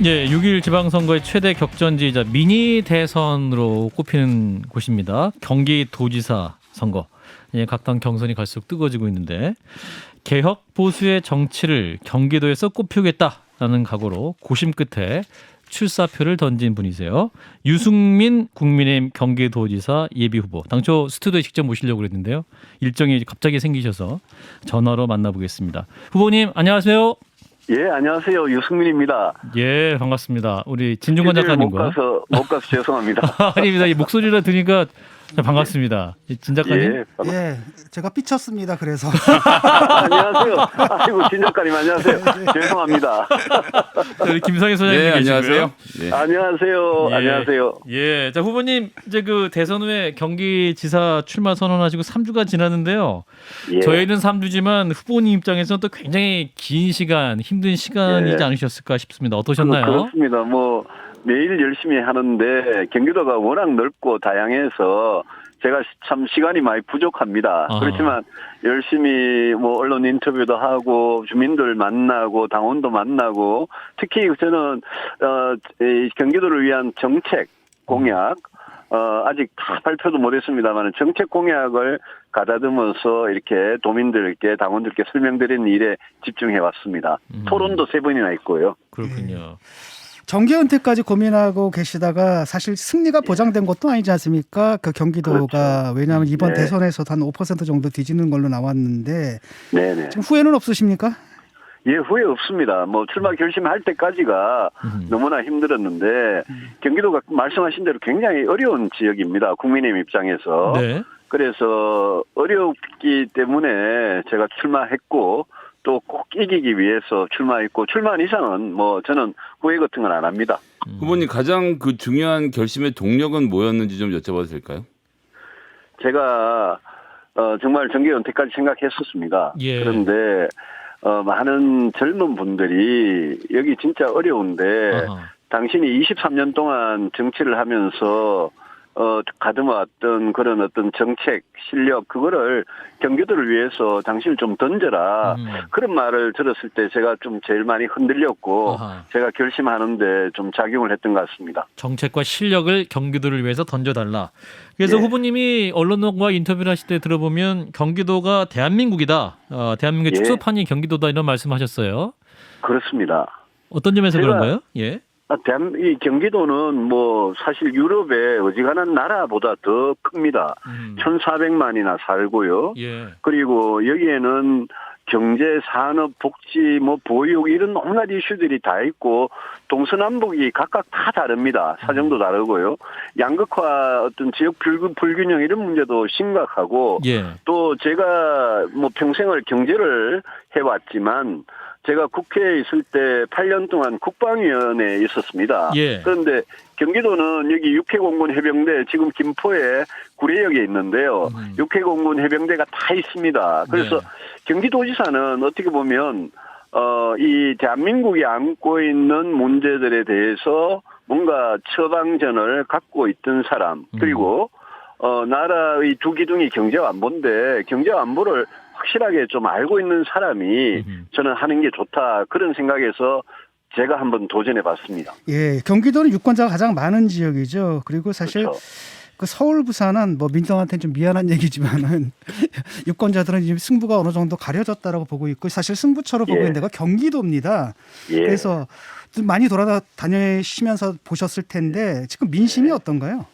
예, 6.1 지방선거의 최대 격전지이자 미니 대선으로 꼽히는 곳입니다. 경기도지사 선거. 예, 각 당 경선이 갈수록 뜨거워지고 있는데 개혁 보수의 정치를 경기도에서 꼽히겠다라는 각오로 고심 끝에 출사표를 던진 분이세요. 유승민 국민의힘 경기도지사 예비후보. 당초 스튜디오에 직접 모시려고 그랬는데요. 일정이 갑자기 생기셔서 전화로 만나보겠습니다. 후보님 안녕하세요. 예, 안녕하세요. 유승민입니다. 예, 반갑습니다. 우리 진중권 작가님과. 못 가서 죄송합니다. 아닙니다. 이 목소리를 들으니까 반갑습니다. 진 작가님. 예, 제가 삐쳤습니다. 그래서. 안녕하세요. 아이고, 진 작가님 안녕하세요. 죄송합니다. 우리 김성희 소장님 네, 계시고요. 안녕하세요. 네. 안녕하세요. 예, 안녕하세요. 예, 자 후보님 이제 그 대선 후에 경기지사 출마 선언하시고 3주가 지났는데요. 예. 저희는 3주지만 후보님 입장에서는 또 굉장히 긴 시간, 힘든 시간이지 예. 않으셨을까 싶습니다. 어떠셨나요? 그렇습니다. 매일 열심히 하는데 경기도가 워낙 넓고 다양해서 제가 참 시간이 많이 부족합니다. 아하. 그렇지만 열심히 언론 인터뷰도 하고 주민들 만나고 당원도 만나고 특히 저는 이 경기도를 위한 정책 공약 아직 다 발표도 못했습니다만 정책 공약을 가다듬어서 이렇게 도민들께 당원들께 설명드리는 일에 집중해 왔습니다. 토론도 3번이나 있고요. 그렇군요. 정계 은퇴까지 고민하고 계시다가 사실 승리가 보장된 것도 아니지 않습니까? 그 경기도가. 그렇죠. 왜냐하면 이번 네. 대선에서 한 5% 정도 뒤지는 걸로 나왔는데 네네. 지금 후회는 없으십니까? 예, 후회 없습니다. 출마 결심할 때까지가 너무나 힘들었는데 경기도가 말씀하신 대로 굉장히 어려운 지역입니다. 국민의힘 입장에서. 네. 그래서 어렵기 때문에 제가 출마했고 또 꼭 이기기 위해서 출마했고 출마한 이상은 저는 후회 같은 건 안 합니다. 후보님 가장 그 중요한 결심의 동력은 뭐였는지 좀 여쭤봐도 될까요? 제가 정말 정계 은퇴까지 생각했었습니다. 예. 그런데 많은 젊은 분들이 여기 진짜 어려운데 아하. 당신이 23년 동안 정치를 하면서 가듬어왔던 그런 어떤 정책, 실력, 그거를 경기도를 위해서 당신을 좀 던져라. 그런 말을 들었을 때 제가 좀 제일 많이 흔들렸고, 아하. 제가 결심하는데 좀 작용을 했던 것 같습니다. 정책과 실력을 경기도를 위해서 던져달라. 그래서 예. 후보님이 언론과 인터뷰를 하실 때 들어보면 경기도가 대한민국이다. 대한민국의 예. 축소판이 경기도다 이런 말씀하셨어요. 그렇습니다. 어떤 점에서 제가- 그런가요? 예. 이 경기도는 사실 유럽의 어지간한 나라보다 더 큽니다. 1,400만이나 살고요. 예. 그리고 여기에는 경제, 산업, 복지, 보육 이런 온갖 이슈들이 다 있고 동서남북이 각각 다 다릅니다. 사정도 다르고요. 양극화 어떤 지역 불균형 이런 문제도 심각하고 예. 또 제가 평생을 경제를 해왔지만 제가 국회에 있을 때 8년 동안 국방위원회에 있었습니다. 예. 그런데 경기도는 여기 육해공군 해병대 지금 김포에 구례역에 있는데요. 육해공군 해병대가 다 있습니다. 그래서 네. 경기도지사는 어떻게 보면 이 대한민국이 안고 있는 문제들에 대해서 뭔가 처방전을 갖고 있던 사람 그리고 나라의 두 기둥이 경제와 안보인데 경제와 안보를 확실하게 좀 알고 있는 사람이 저는 하는 게 좋다 그런 생각에서 제가 한번 도전해 봤습니다. 예, 경기도는 유권자가 가장 많은 지역이죠. 그리고 사실 그렇죠. 그 서울, 부산은 민정한테는 좀 미안한 얘기지만은 유권자들은 지금 승부가 어느 정도 가려졌다라고 보고 있고 사실 승부처로 보고 예. 있는 데가 경기도입니다. 예. 그래서 좀 많이 돌아다니시면서 보셨을 텐데 지금 민심이 어떤가요?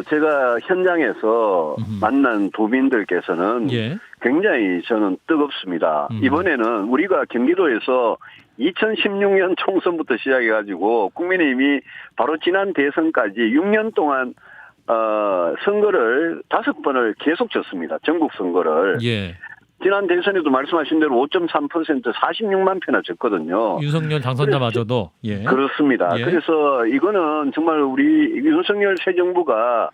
제가 현장에서 만난 도민들께서는 예. 굉장히 저는 뜨겁습니다. 이번에는 우리가 경기도에서 2016년 총선부터 시작해가지고 국민의힘이 바로 지난 대선까지 6년 동안 선거를 5번을 계속 졌습니다. 전국 선거를. 예. 지난 대선에도 말씀하신 대로 5.3% 46만 표나 졌거든요. 윤석열 당선자마저도 예. 그렇습니다. 예. 그래서 이거는 정말 우리 윤석열 새 정부가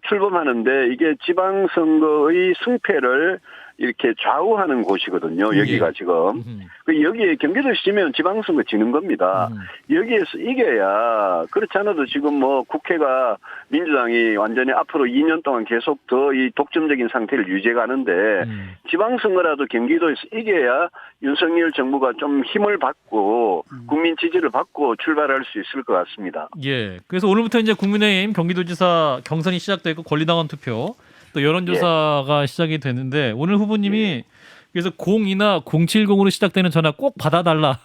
출범하는데 이게 지방선거의 승패를 이렇게 좌우하는 곳이거든요. 여기가 지금. 여기에 경기도에서 지면 지방선거 지는 겁니다. 여기에서 이겨야, 그렇지 않아도 지금 뭐 국회가 민주당이 완전히 앞으로 2년 동안 계속 더 이 독점적인 상태를 유지해 가는데 지방선거라도 경기도에서 이겨야 윤석열 정부가 좀 힘을 받고 국민 지지를 받고 출발할 수 있을 것 같습니다. 예. 그래서 오늘부터 이제 국민의힘 경기도지사 경선이 시작되고 권리당원 투표 또 여론조사가 시작이 되는데 오늘 후보님이 그래서 02나 070으로 시작되는 전화 꼭 받아달라.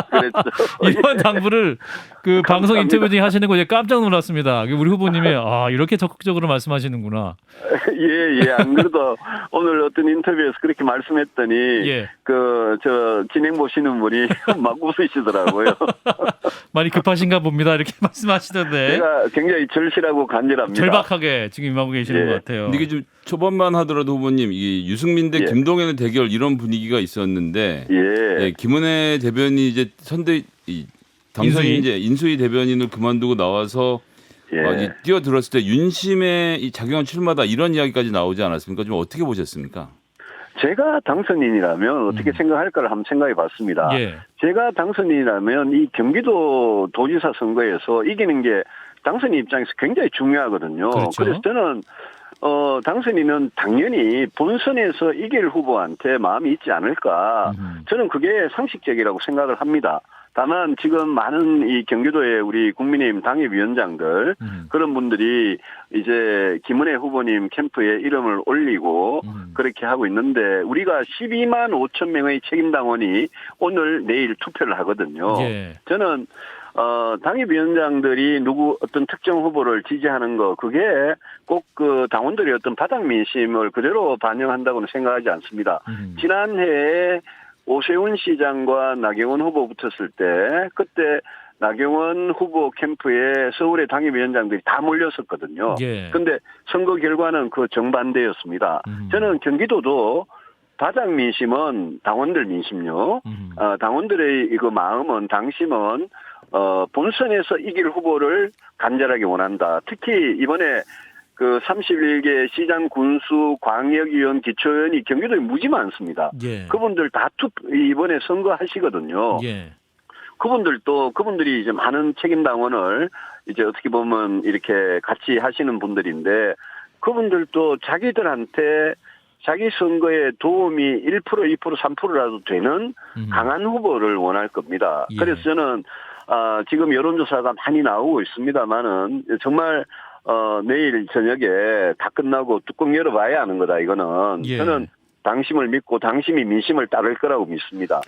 그랬죠. 이런 당부를 그 방송 인터뷰 중에 하시는 거 깜짝 놀랐습니다. 우리 후보님이 이렇게 적극적으로 말씀하시는구나. 예. 안 그래도 오늘 어떤 인터뷰에서 그렇게 말씀했더니 예. 저 진행 보시는 분이 막 웃으시더라고요. 많이 급하신가 봅니다. 이렇게 말씀하시던데. 제가 굉장히 절실하고 간절합니다. 절박하게 지금 임하고 계시는 것 같아요. 근데 이게 좀 초반만 하더라도 후보님 이 유승민 대 김동연의 대결 이런 분위기가 있었는데 김은혜 대변인이 이제 당선인 이제 인수위 대변인을 그만두고 나와서 뛰어들었을 때 윤심의 이 자경한 출마다 이런 이야기까지 나오지 않았습니까? 좀 어떻게 보셨습니까? 제가 당선인이라면 어떻게 생각할까를 한번 생각해 봤습니다. 제가 당선인이라면 이 경기도 도지사 선거에서 이기는 게 당선인 입장에서 굉장히 중요하거든요. 그렇죠. 그래서 저는 당선인은 당연히 본선에서 이길 후보한테 마음이 있지 않을까. 저는 그게 상식적이라고 생각을 합니다. 다만 지금 많은 이 경기도의 우리 국민의힘 당협위원장들 그런 분들이 이제 김은혜 후보님 캠프에 이름을 올리고 그렇게 하고 있는데 우리가 12만 5천 명의 책임당원이 오늘 내일 투표를 하거든요. 저는 당협위원장들이 어떤 특정 후보를 지지하는 거 그게 꼭 그 당원들의 어떤 바닥 민심을 그대로 반영한다고는 생각하지 않습니다. 지난해에 오세훈 시장과 나경원 후보 붙었을 때 그때 나경원 후보 캠프에 서울의 당협위원장들이 다 몰렸었거든요. 그런데 선거 결과는 그 정반대였습니다. 저는 경기도도 바닥 민심은 당원들 민심요. 당원들의 그 마음은 당심은 본선에서 이길 후보를 간절하게 원한다. 특히 이번에 그 31개 시장 군수 광역위원 기초위원이 경기도에 무지 많습니다. 그분들 다 이번에 선거하시거든요. 그분들이 이제 많은 책임당원을 이제 어떻게 보면 이렇게 같이 하시는 분들인데 그분들도 자기들한테 자기 선거에 도움이 1%, 2%, 3%라도 되는 강한 후보를 원할 겁니다. 그래서 저는 지금 여론조사가 많이 나오고 있습니다만은 정말 내일 저녁에 다 끝나고 뚜껑 열어봐야 하는 거다 이거는. 저는 당심을 믿고 당심이 민심을 따를 거라고 믿습니다.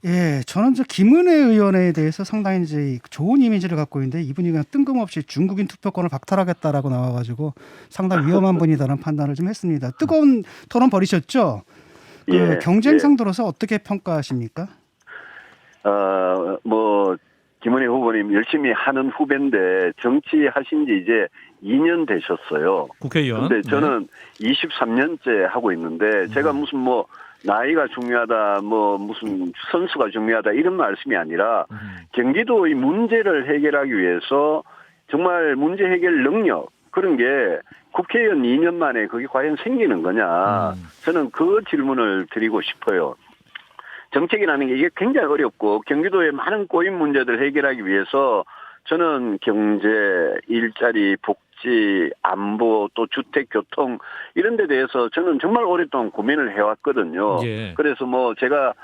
예, 저는 김은혜 의원에 대해서 상당히 이제 좋은 이미지를 갖고 있는데 이분이 그냥 뜬금없이 중국인 투표권을 박탈하겠다라고 나와가지고 상당히 위험한 분이다라는 판단을 좀 했습니다. 뜨거운 토론 벌이셨죠? 경쟁 상대로서 어떻게 평가하십니까? 김은혜 후보님 열심히 하는 후배인데 정치하신 지 이제 2년 되셨어요. 국회의원. 근데 저는 23년째 하고 있는데 제가 무슨 나이가 중요하다, 무슨 선수가 중요하다 이런 말씀이 아니라 경기도의 문제를 해결하기 위해서 정말 문제 해결 능력 그런 게 국회의원 2년 만에 그게 과연 생기는 거냐. 저는 그 질문을 드리고 싶어요. 정책이라는 게 이게 굉장히 어렵고 경기도의 많은 꼬인 문제들 해결하기 위해서 저는 경제, 일자리, 복지, 안보, 또 주택, 교통 이런 데 대해서 저는 정말 오랫동안 고민을 해왔거든요. 그래서 제가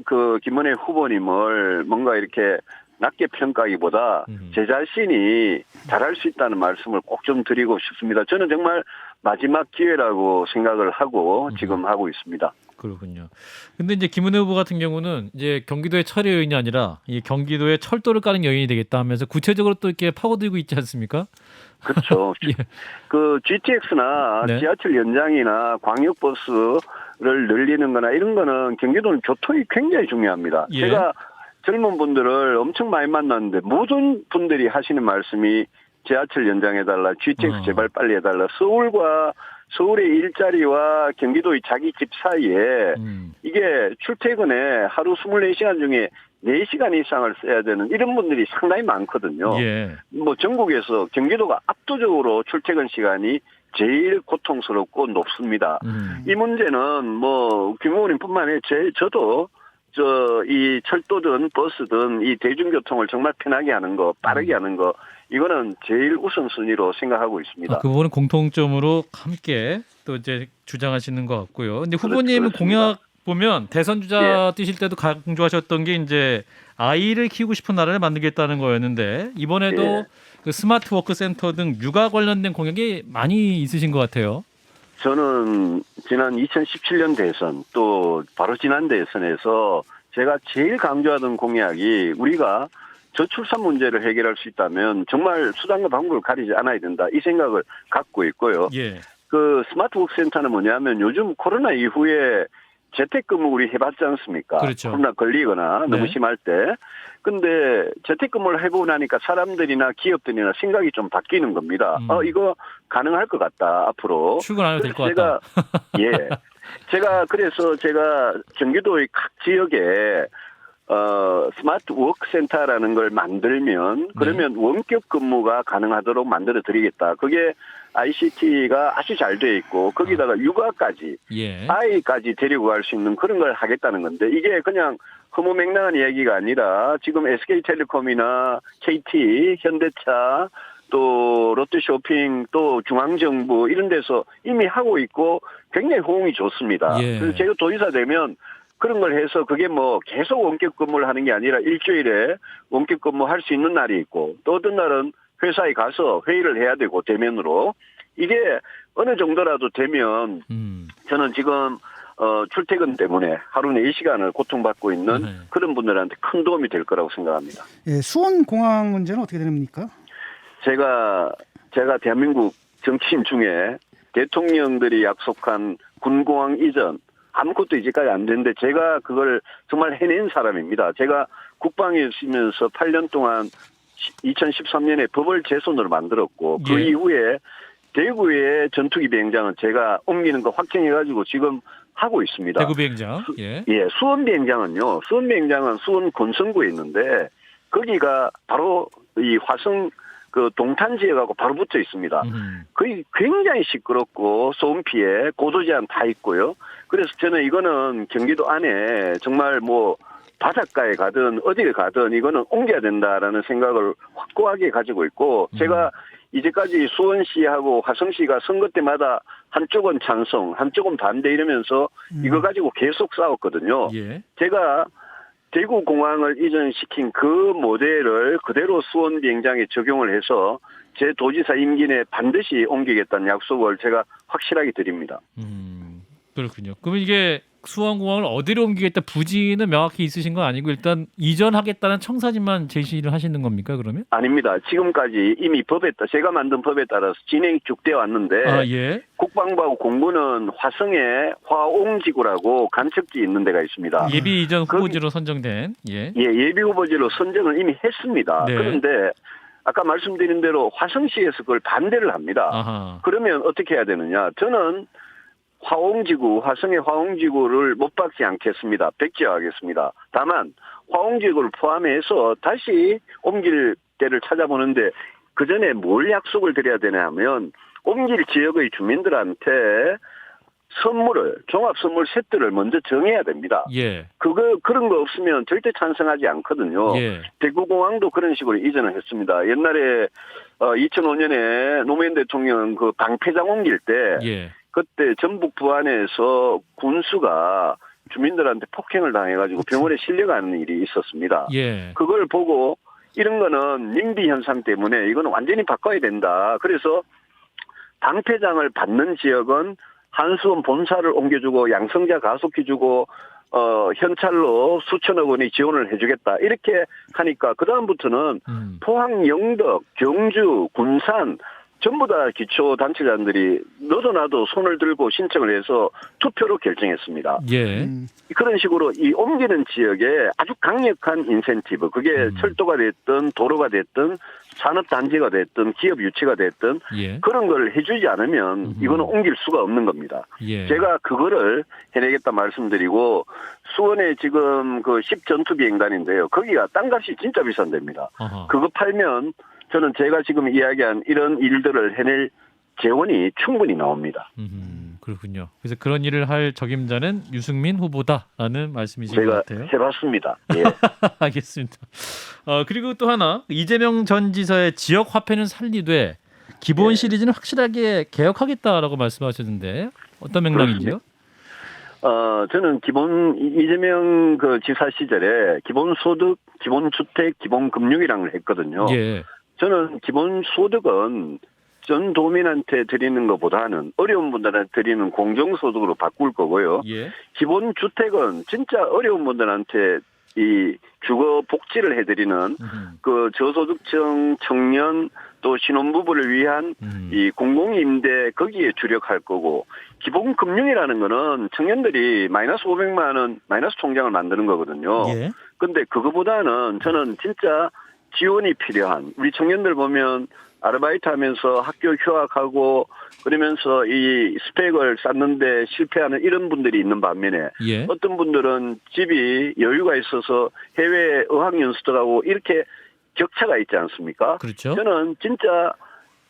그 김은혜 후보님을 뭔가 이렇게 낮게 평가하기보다 제 자신이 잘할 수 있다는 말씀을 꼭 좀 드리고 싶습니다. 저는 정말 마지막 기회라고 생각을 하고 지금 하고 있습니다. 그렇군요. 근데 이제 김은혜 후보 같은 경우는 이제 경기도의 철의 여인이 아니라 이 경기도의 철도를 까는 여인이 되겠다 하면서 구체적으로 또 이렇게 파고들고 있지 않습니까? 그렇죠. 그 GTX나 지하철 연장이나 광역버스를 늘리는 거나 이런 거는 경기도는 교통이 굉장히 중요합니다. 제가 젊은 분들을 엄청 많이 만났는데 모든 분들이 하시는 말씀이 지하철 연장해달라, GTX 제발 빨리 해달라. 서울의 일자리와 경기도의 자기 집 사이에 이게 출퇴근에 하루 24시간 중에 4시간 이상을 써야 되는 이런 분들이 상당히 많거든요. 전국에서 경기도가 압도적으로 출퇴근 시간이 제일 고통스럽고 높습니다. 이 문제는 뭐 김 의원님뿐만 아니라 저도 이 철도든 버스든 이 대중교통을 정말 편하게 하는 거, 빠르게 하는 거, 이거는 제일 우선순위로 생각하고 있습니다. 그 부분은 공통점으로 함께 또 이제 주장하시는 것 같고요. 근데 후보님은 그렇습니다. 공약 보면 대선 주자 뛰실 때도 강조하셨던 게 이제 아이를 키우고 싶은 나라를 만들겠다는 거였는데 이번에도 그 스마트 워크 센터 등 육아 관련된 공약이 많이 있으신 것 같아요. 저는 지난 2017년 대선 또 바로 지난 대선에서 제가 제일 강조하던 공약이 우리가 저출산 문제를 해결할 수 있다면 정말 수단과 방법을 가리지 않아야 된다. 이 생각을 갖고 있고요. 예. 그 스마트 워크 센터는 뭐냐면 요즘 코로나 이후에 재택근무 우리 해봤지 않습니까? 그렇죠. 코로나 걸리거나 너무 심할 때. 근데 재택근무를 해보고 나니까 사람들이나 기업들이나 생각이 좀 바뀌는 겁니다. 이거 가능할 것 같다, 앞으로. 출근 안 해도 될 것 같다. 그래서 제가 경기도의 각 지역에 스마트 워크 센터라는 걸 만들면 그러면 원격 근무가 가능하도록 만들어 드리겠다. 그게 ICT가 아주 잘 돼 있고 거기다가 육아까지 아이까지 데리고 갈 수 있는 그런 걸 하겠다는 건데 이게 그냥 허무맹랑한 이야기가 아니라 지금 SK텔레콤이나 KT, 현대차 또 롯데쇼핑 또 중앙정부 이런 데서 이미 하고 있고 굉장히 호응이 좋습니다. 그래서 제가 도지사 되면 그런 걸 해서 그게 뭐 계속 원격 근무를 하는 게 아니라 일주일에 원격 근무할 수 있는 날이 있고 또 어떤 날은 회사에 가서 회의를 해야 되고 대면으로 이게 어느 정도라도 되면 저는 지금 출퇴근 때문에 하루 4시간을 고통받고 있는 그런 분들한테 큰 도움이 될 거라고 생각합니다. 예, 수원 공항 문제는 어떻게 됩니까? 제가 대한민국 정치인 중에 대통령들이 약속한 군공항 이전 아무것도 이제까지 안 됐는데 제가 그걸 정말 해낸 사람입니다. 제가 국방에 있으면서 8년 동안 2013년에 법을 제 손으로 만들었고 그 이후에 대구의 전투기 비행장은 제가 옮기는 거 확정해가지고 지금 하고 있습니다. 대구 비행장. 수원 비행장은요. 수원 비행장은 수원 권성구에 있는데 거기가 바로 이 화성 그 동탄 지역하고 바로 붙어 있습니다. 거기 굉장히 시끄럽고 소음 피해, 고도 제한 다 있고요. 그래서 저는 이거는 경기도 안에 정말 뭐 바닷가에 가든 어디를 가든 이거는 옮겨야 된다라는 생각을 확고하게 가지고 있고 제가 이제까지 수원시하고 화성시가 선거 때마다 한쪽은 찬성, 한쪽은 반대 이러면서 이거 가지고 계속 싸웠거든요. 제가 대구공항을 이전시킨 그 모델을 그대로 수원 비행장에 적용을 해서 제 도지사 임기 내에 반드시 옮기겠다는 약속을 제가 확실하게 드립니다. 그렇군요. 그러면 이게 수원공항을 어디로 옮기겠다 부지는 명확히 있으신 건 아니고 일단 이전하겠다는 청사진만 제시를 하시는 겁니까 그러면? 아닙니다. 지금까지 이미 제가 만든 법에 따라서 진행이 쭉 되어 왔는데 국방부하고 공군은 화성에 화옹지구라고 간척지 있는 데가 있습니다. 예비 이전 후보지로 선정된 예비 후보지로 선정을 이미 했습니다. 그런데 아까 말씀드린 대로 화성시에서 그걸 반대를 합니다. 그러면 어떻게 해야 되느냐? 저는 화성의 화옹지구를 못 박지 않겠습니다. 백지화하겠습니다. 다만 화옹지구를 포함해서 다시 옮길 때를 찾아보는데 그 전에 뭘 약속을 드려야 되냐 하면 옮길 지역의 주민들한테 종합 선물 세트를 먼저 정해야 됩니다. 그런 거 없으면 절대 찬성하지 않거든요. 대구공항도 그런 식으로 이전을 했습니다. 옛날에 2005년에 노무현 대통령 그 방패장 옮길 때 그때 전북 부안에서 군수가 주민들한테 폭행을 당해가지고 병원에 실려가는 일이 있었습니다. 그걸 보고 이런 거는 님비 현상 때문에 이거는 완전히 바꿔야 된다. 그래서 방패장을 받는 지역은 한수원 본사를 옮겨주고 양성자 가속해주고 현찰로 수천억 원의 지원을 해주겠다. 이렇게 하니까 그다음부터는 포항, 영덕, 경주, 군산 전부 다 기초단체장들이 너도 나도 손을 들고 신청을 해서 투표로 결정했습니다. 그런 식으로 이 옮기는 지역에 아주 강력한 인센티브, 그게 철도가 됐든 도로가 됐든 산업단지가 됐든 기업 유치가 됐든 그런 걸 해주지 않으면 이거는 옮길 수가 없는 겁니다. 제가 그거를 해내겠다 말씀드리고 수원에 지금 그 10전투비행단인데요. 거기가 땅값이 진짜 비싼 데입니다. 그거 팔면 저는 제가 지금 이야기한 이런 일들을 해낼 재원이 충분히 나옵니다. 그렇군요. 그래서 그런 일을 할 적임자는 유승민 후보다라는 말씀이신 것 제가 같아요. 해봤습니다. 예. 알겠습니다. 그리고 또 하나 이재명 전 지사의 지역 화폐는 살리되 기본 시리즈는 확실하게 개혁하겠다라고 말씀하셨는데 어떤 맥락인지요? 저는 이재명 그 지사 시절에 기본소득, 기본주택, 기본금융이라는 걸 했거든요. 예. 저는 기본소득은 전 도민한테 드리는 것보다는 어려운 분들한테 드리는 공정소득으로 바꿀 거고요. 예. 기본주택은 진짜 어려운 분들한테 이 주거 복지를 해드리는 그 저소득층 청년 또 신혼부부를 위한 이 공공임대 거기에 주력할 거고 기본금융이라는 거는 청년들이 마이너스 500만 원 마이너스 통장을 만드는 거거든요. 예. 근데 그거보다는 저는 진짜 지원이 필요한 우리 청년들 보면 아르바이트 하면서 학교 휴학하고 그러면서 이 스펙을 쌓는데 실패하는 이런 분들이 있는 반면에 예. 어떤 분들은 집이 여유가 있어서 해외 어학연수도 가고 이렇게 격차가 있지 않습니까? 그렇죠. 저는 진짜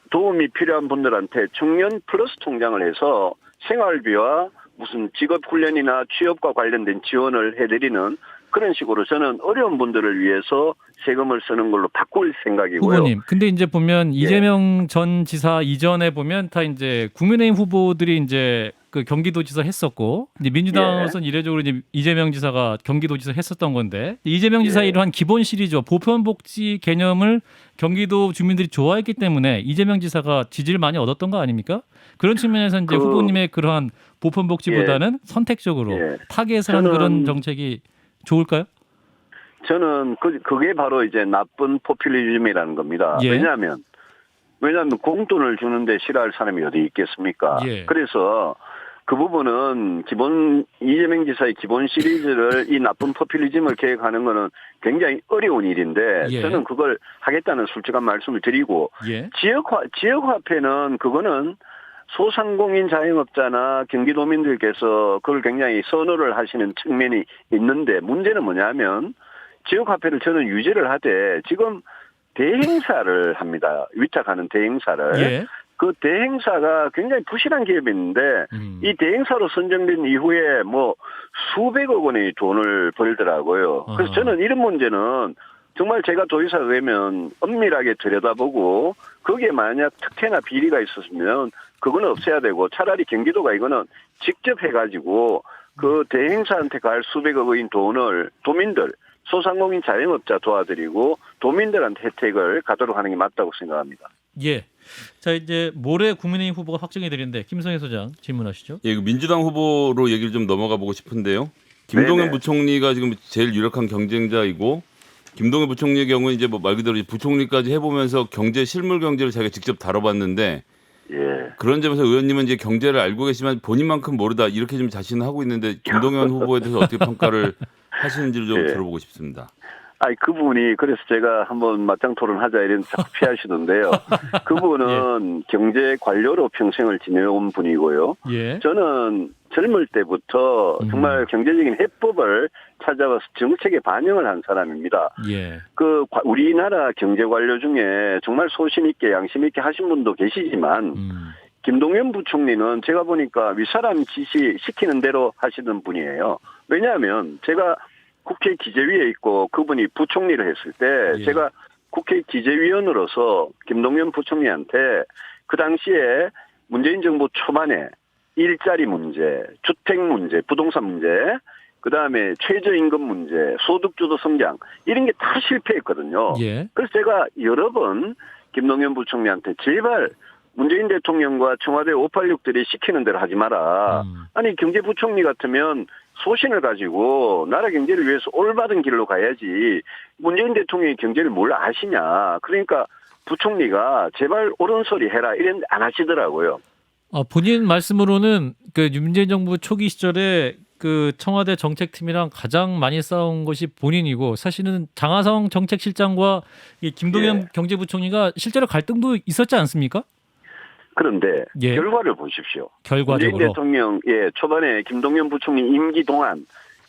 도움이 필요한 분들한테 청년 플러스 통장을 해서 생활비와 무슨 직업훈련이나 취업과 관련된 지원을 해드리는 그런 식으로 저는 어려운 분들을 위해서 세금을 쓰는 걸로 바꿀 생각이고요. 후보님, 근데 이제 보면 이재명 전 지사 이전에 보면 다 이제 국민의힘 후보들이 이제 그 경기도지사 했었고, 이제 민주당으로서는 이례적으로 이제 이재명 지사가 경기도지사 했었던 건데, 이재명 지사의 이러한 기본 시리즈와 보편복지 개념을 경기도 주민들이 좋아했기 때문에 이재명 지사가 지지를 많이 얻었던 거 아닙니까? 그런 측면에서 이제 후보님의 그러한 보편복지보다는 선택적으로 타겟을 한 그런 정책이 좋을까요? 저는 그게 바로 이제 나쁜 포퓰리즘이라는 겁니다. 왜냐하면 공돈을 주는데 싫어할 사람이 어디 있겠습니까? 그래서 그 부분은 이재명 지사의 기본 시리즈를 이 나쁜 포퓰리즘을 계획하는 거는 굉장히 어려운 일인데 저는 그걸 하겠다는 솔직한 말씀을 드리고 지역화폐는 그거는 소상공인 자영업자나 경기도민들께서 그걸 굉장히 선호를 하시는 측면이 있는데 문제는 뭐냐면 지역화폐를 저는 유지를 하되 지금 대행사를 합니다. 위탁하는 대행사를. 그 대행사가 굉장히 부실한 기업이 있는데 이 대행사로 선정된 이후에 뭐 수백억 원의 돈을 벌더라고요. 그래서 저는 이런 문제는 정말 제가 도지사가 되면 엄밀하게 들여다보고 거기에 만약 특혜나 비리가 있었으면 그거는 없애야 되고 차라리 경기도가 이거는 직접 해가지고 그 대행사한테 갈 수백억 원인 돈을 도민들 소상공인 자영업자 도와드리고 도민들한테 혜택을 가도록 하는 게 맞다고 생각합니다. 예. 자 이제 모레 국민의힘 후보가 확정이 되는데 김성애 소장 질문하시죠. 예, 민주당 후보로 얘기를 좀 넘어가 보고 싶은데요. 김동연 부총리가 지금 제일 유력한 경쟁자이고 김동연 부총리의 경우는 이제 뭐 말 그대로 부총리까지 해보면서 실물 경제를 자기가 직접 다뤄봤는데 그런 점에서 의원님은 이제 경제를 알고 계시지만 본인만큼 모르다 이렇게 좀 자신을 하고 있는데 김동연 후보에 대해서 어떻게 평가를 하시는지를 좀 들어보고 싶습니다. 그분이 그래서 제가 한번 맞짱 토론하자 이런 자꾸 피하시던데요. 그분은 경제 관료로 평생을 지내온 분이고요. 저는 젊을 때부터 정말 경제적인 해법을 찾아와서 정책에 반영을 한 사람입니다. 그 우리나라 경제 관료 중에 정말 소신 있게 양심 있게 하신 분도 계시지만 김동연 부총리는 제가 보니까 윗사람 지시시키는 대로 하시는 분이에요. 왜냐하면 제가 국회 기재위에 있고 그분이 부총리를 했을 때 제가 국회 기재위원으로서 김동연 부총리한테 그 당시에 문재인 정부 초반에 일자리 문제, 주택 문제, 부동산 문제, 그다음에 최저임금 문제, 소득주도 성장 이런 게 다 실패했거든요. 그래서 제가 여러 번 김동연 부총리한테 제발 문재인 대통령과 청와대 586들이 시키는 대로 하지 마라. 아니 경제부총리 같으면 소신을 가지고 나라 경제를 위해서 올바른 길로 가야지 문재인 대통령이 경제를 뭘 아시냐. 그러니까 부총리가 제발 옳은 소리 해라 이랬는데 안 하시더라고요. 본인 말씀으로는 그 문재인 정부 초기 시절에 그 청와대 정책팀이랑 가장 많이 싸운 것이 본인이고 사실은 장하성 정책실장과 이 김동연 경제부총리가 실제로 갈등도 있었지 않습니까? 그런데 결과를 보십시오. 결과적으로. 문재인 대통령 초반에 김동연 부총리 임기 동안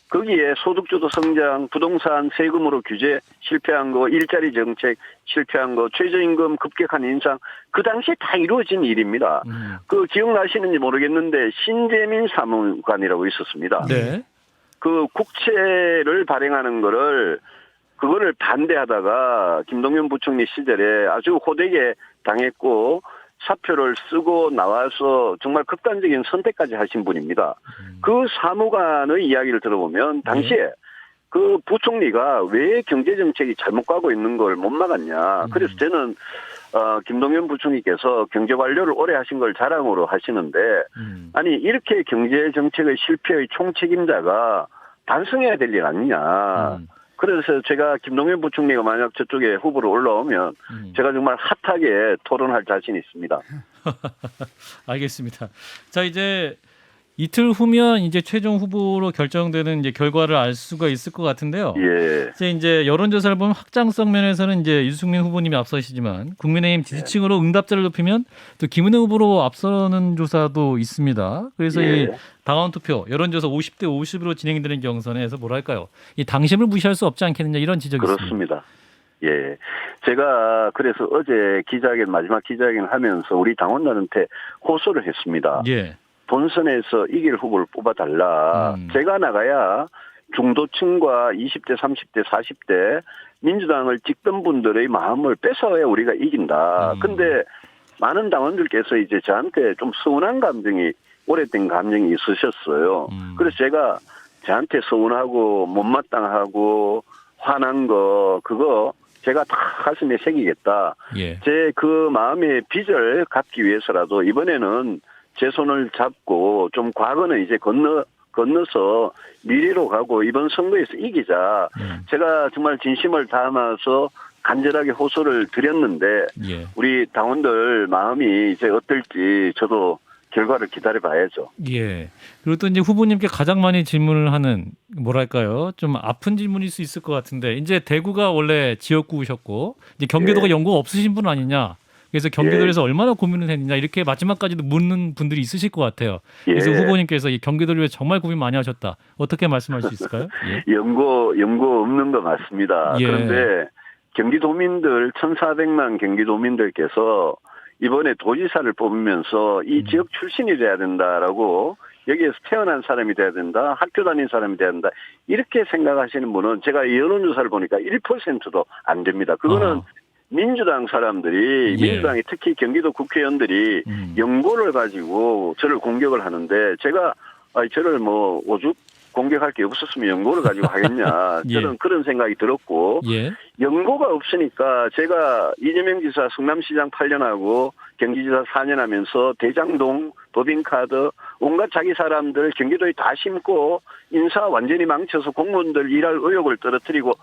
거기에 소득주도 성장, 부동산 세금으로 규제 실패한 거, 일자리 정책 실패한 거, 최저임금 급격한 인상, 그 당시에 다 이루어진 일입니다. 그 기억나시는지 모르겠는데 신재민 사무관이라고 있었습니다. 네. 그 국채를 발행하는 그거를 반대하다가 김동연 부총리 시절에 아주 호되게 당했고 사표를 쓰고 나와서 정말 극단적인 선택까지 하신 분입니다. 그 사무관의 이야기를 들어보면 당시에 그 부총리가 왜 경제정책이 잘못 가고 있는 걸 못 막았냐. 그래서 저는 김동연 부총리께서 경제관료를 오래 하신 걸 자랑으로 하시는데 아니 이렇게 경제정책의 실패의 총책임자가 반성해야 될 일 아니냐. 그래서 제가 김동연 부총리가 만약 저쪽에 후보로 올라오면 제가 정말 핫하게 토론할 자신이 있습니다. 알겠습니다. 자, 이제 이틀 후면 이제 최종 후보로 결정되는 이제 결과를 알 수가 있을 것 같은데요. 예. 이제 여론조사를 보면 확장성 면에서는 이제 유승민 후보님이 앞서시지만 국민의힘 지지층으로 응답자를 높이면 또 김은혜 후보로 앞서는 조사도 있습니다. 그래서 이 당원 투표 여론조사 50대 50으로 진행되는 경선에서 뭐랄까요? 이 당심을 무시할 수 없지 않겠느냐 이런 지적이 그렇습니다. 예. 제가 그래서 어제 마지막 기자회견을 하면서 우리 당원들한테 호소를 했습니다. 예. 본선에서 이길 후보를 뽑아달라. 제가 나가야 중도층과 20대, 30대, 40대 민주당을 찍던 분들의 마음을 뺏어야 우리가 이긴다. 근데 많은 당원들께서 이제 저한테 좀 서운한 감정이 오래된 감정이 있으셨어요. 그래서 제가 저한테 서운하고 못마땅하고 화난 거 그거 제가 다 가슴에 새기겠다. 예. 제 그 마음의 빚을 갚기 위해서라도 이번에는 제 손을 잡고 좀 과거는 이제 건너서 미래로 가고 이번 선거에서 이기자. 제가 정말 진심을 담아서 간절하게 호소를 드렸는데 예. 우리 당원들 마음이 이제 어떨지 저도 결과를 기다려 봐야죠. 예. 그리고 또 이제 후보님께 가장 많이 질문을 하는 뭐랄까요? 좀 아픈 질문일 수 있을 것 같은데 이제 대구가 원래 지역구셨고 이제 경기도가 연고가 없으신 분 아니냐? 그래서 경기도에서 얼마나 고민을 했느냐 이렇게 마지막까지도 묻는 분들이 있으실 것 같아요. 그래서 후보님께서 이 경기도를 위해 정말 고민 많이 하셨다. 어떻게 말씀할 수 있을까요? 예. 연고 없는 거 맞습니다. 예. 그런데 경기도민들 1,400만 경기도민들께서 이번에 도지사를 뽑으면서 이 지역 출신이 돼야 된다라고 여기에서 태어난 사람이 돼야 된다. 학교 다닌 사람이 돼야 된다. 이렇게 생각하시는 분은 제가 여론조사를 보니까 1%도 안 됩니다. 그거는 민주당 사람들이 민주당이 특히 경기도 국회의원들이 연고를 가지고 저를 공격을 하는데 제가 저를 뭐 오죽 공격할 게 없었으면 연고를 가지고 하겠냐. 저는 그런 생각이 들었고 연고가 없으니까 제가 이재명 지사 성남시장 8년 하고 경기지사 4년 하면서 대장동, 법인카드 온갖 자기 사람들 경기도에 다 심고 인사 완전히 망쳐서 공무원들 일할 의욕을 떨어뜨리고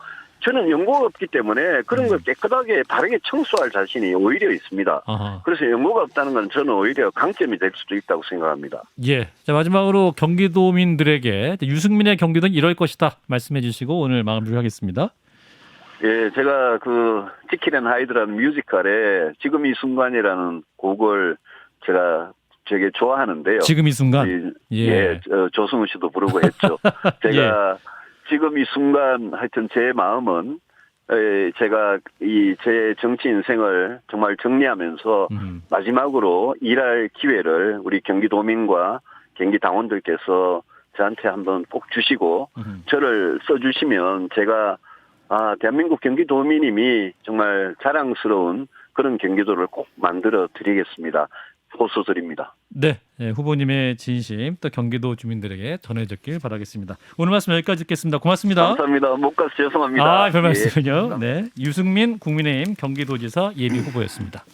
저는 연고가 없기 때문에 그런 걸 깨끗하게 바르게 청소할 자신이 오히려 있습니다. 그래서 연고가 없다는 건 저는 오히려 강점이 될 수도 있다고 생각합니다. 예. 자, 마지막으로 경기도민들에게 유승민의 경기도는 이럴 것이다 말씀해 주시고 오늘 마무리하겠습니다. 예, 제가 그 지킬 앤 하이드라는 뮤지컬에 지금 이 순간이라는 곡을 제가 되게 좋아하는데요. 지금 이 순간? 조승우 씨도 부르고 했죠. 제가 지금 이 순간 하여튼 제 마음은 제가 제 정치 인생을 정말 정리하면서 마지막으로 일할 기회를 우리 경기도민과 경기 당원들께서 저한테 한번 꼭 주시고 저를 써주시면 제가 대한민국 경기도민님이 정말 자랑스러운 그런 경기도를 꼭 만들어 드리겠습니다. 호소드립니다. 네, 후보님의 진심 또 경기도 주민들에게 전해졌길 바라겠습니다. 오늘 말씀 여기까지 듣겠습니다. 고맙습니다. 감사합니다. 못 가서 죄송합니다. 별 말씀은요. 네, 유승민 국민의힘 경기도지사 예비 후보였습니다.